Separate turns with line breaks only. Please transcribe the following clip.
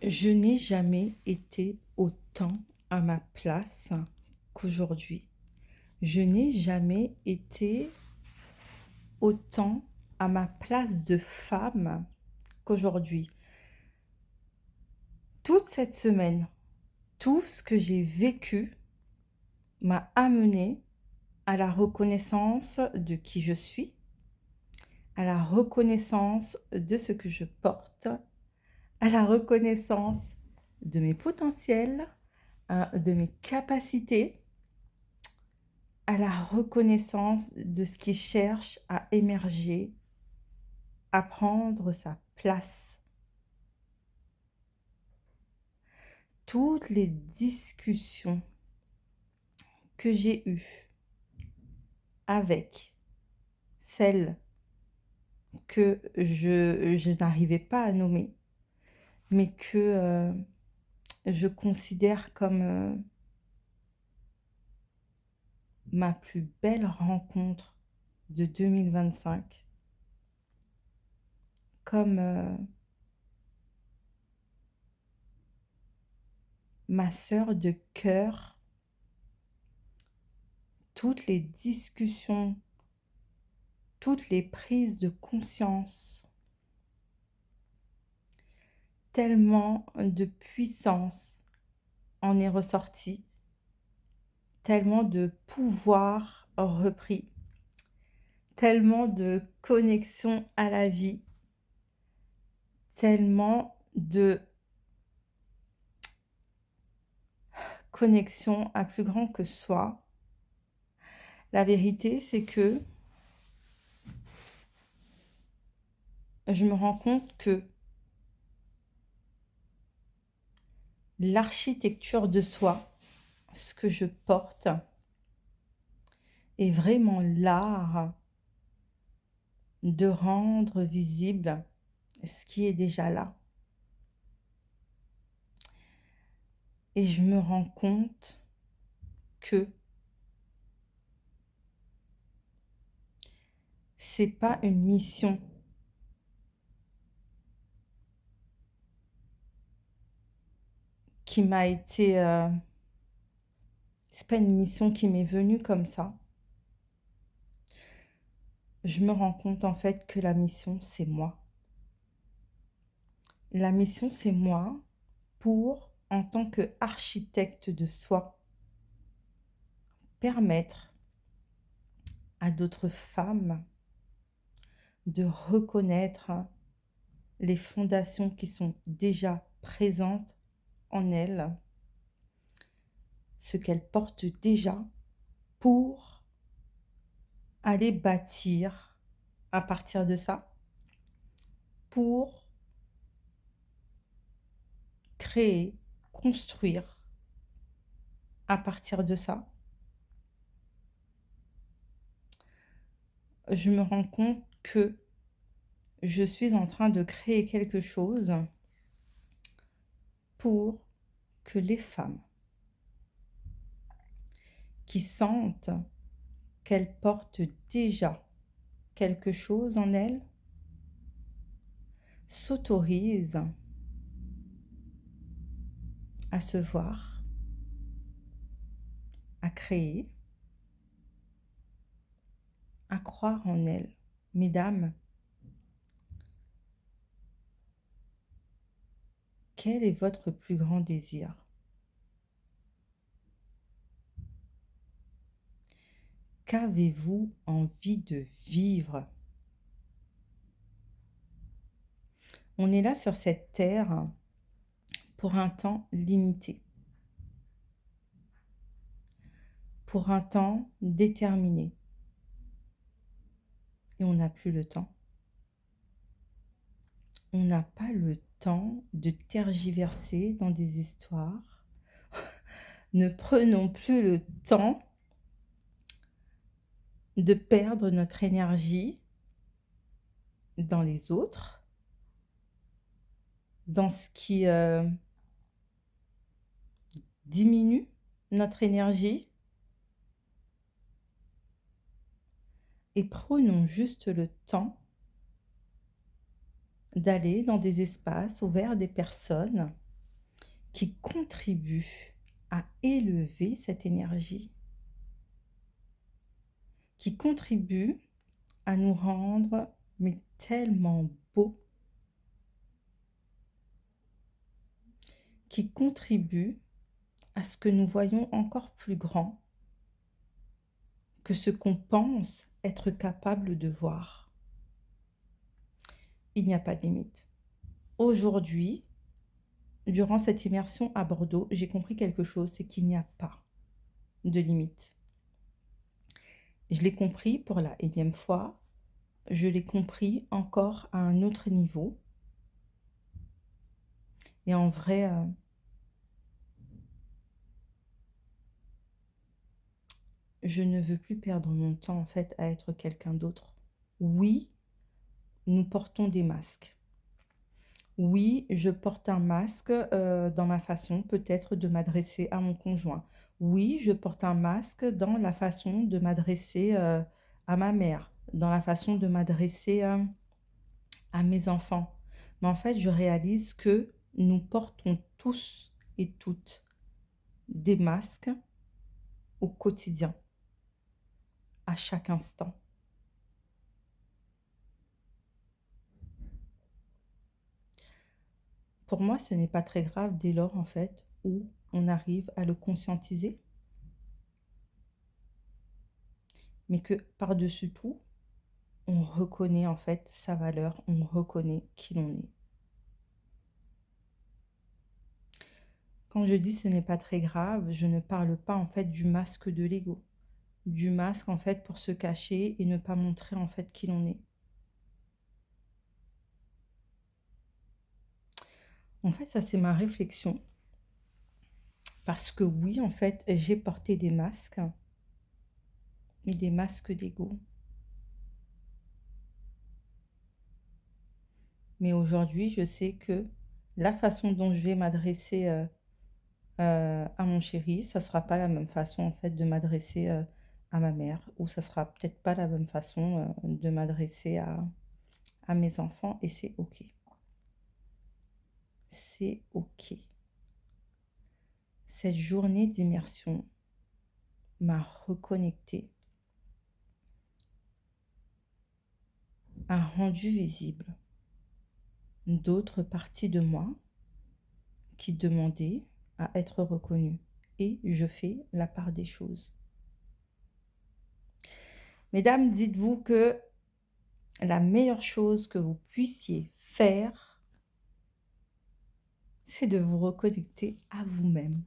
Je n'ai jamais été autant à ma place qu'aujourd'hui. Je n'ai jamais été autant à ma place de femme qu'aujourd'hui. Toute cette semaine, tout ce que j'ai vécu m'a amené à la reconnaissance de qui je suis, à la reconnaissance de ce que je porte, à la reconnaissance de mes potentiels, de mes capacités, à la reconnaissance de ce qui cherche à émerger, à prendre sa place. Toutes les discussions que j'ai eues avec celles que je n'arrivais pas à nommer, mais que je considère comme ma plus belle rencontre de 2025, comme ma sœur de cœur, toutes les discussions, toutes les prises de conscience, tellement de puissance en est ressortie, tellement de pouvoir repris, tellement de connexion à la vie, tellement de connexion à plus grand que soi. La vérité, c'est que je me rends compte que l'architecture de soi, ce que je porte, est vraiment l'art de rendre visible ce qui est déjà là. Et je me rends compte que c'est pas une mission qui m'a été... c'est pas une mission qui m'est venue comme ça. Je me rends compte en fait que la mission, c'est moi. La mission, c'est moi pour, en tant qu'architecte de soi, permettre à d'autres femmes de reconnaître les fondations qui sont déjà présentes en elles, ce qu'elles portent déjà pour aller bâtir à partir de ça, pour créer, construire à partir de ça. Je me rends compte que je suis en train de créer quelque chose pour que les femmes qui sentent qu'elles portent déjà quelque chose en elles s'autorisent à se voir, à créer, à croire en elles. Mesdames, quel est votre plus grand désir? Qu'avez-vous envie de vivre? On est là sur cette terre pour un temps limité, pour un temps déterminé. Et on n'a plus le temps. On n'a pas le temps de tergiverser dans des histoires. Ne prenons plus le temps de perdre notre énergie dans les autres, dans ce qui diminue notre énergie, et prenons juste le temps d'aller dans des espaces ouverts à des personnes qui contribue à élever cette énergie, qui contribue à nous rendre mais tellement beaux, qui contribue à ce que nous voyons encore plus grand que ce qu'on pense être capable de voir. Il n'y a pas de limite. Aujourd'hui, durant cette immersion à Bordeaux, j'ai compris quelque chose, c'est qu'il n'y a pas de limite. Je l'ai compris pour la énième fois, je l'ai compris encore à un autre niveau. Et en vrai, je ne veux plus perdre mon temps en fait à être quelqu'un d'autre. Oui, nous portons des masques. Oui, je porte un masque dans ma façon peut-être de m'adresser à mon conjoint. Oui, je porte un masque dans la façon de m'adresser à ma mère, dans la façon de m'adresser à mes enfants. Mais en fait, je réalise que nous portons tous et toutes des masques au quotidien, à chaque instant. Pour moi, ce n'est pas très grave dès lors, en fait, où on arrive à le conscientiser, mais que par-dessus tout, on reconnaît en fait sa valeur, on reconnaît qui l'on est. Quand je dis ce n'est pas très grave, je ne parle pas en fait du masque de l'ego, du masque en fait pour se cacher et ne pas montrer en fait qui l'on est. En fait, ça c'est ma réflexion. Parce que oui, en fait, j'ai porté des masques, mais des masques d'ego. Mais aujourd'hui, je sais que la façon dont je vais m'adresser à mon chéri, ça sera pas la même façon en fait de m'adresser à ma mère, ou ça sera peut-être pas la même façon de m'adresser à mes enfants, et c'est ok. C'est ok. Cette journée d'immersion m'a reconnectée, a rendu visible d'autres parties de moi qui demandaient à être reconnues. Et je fais la part des choses. Mesdames, dites-vous que la meilleure chose que vous puissiez faire, c'est de vous reconnecter à vous-même.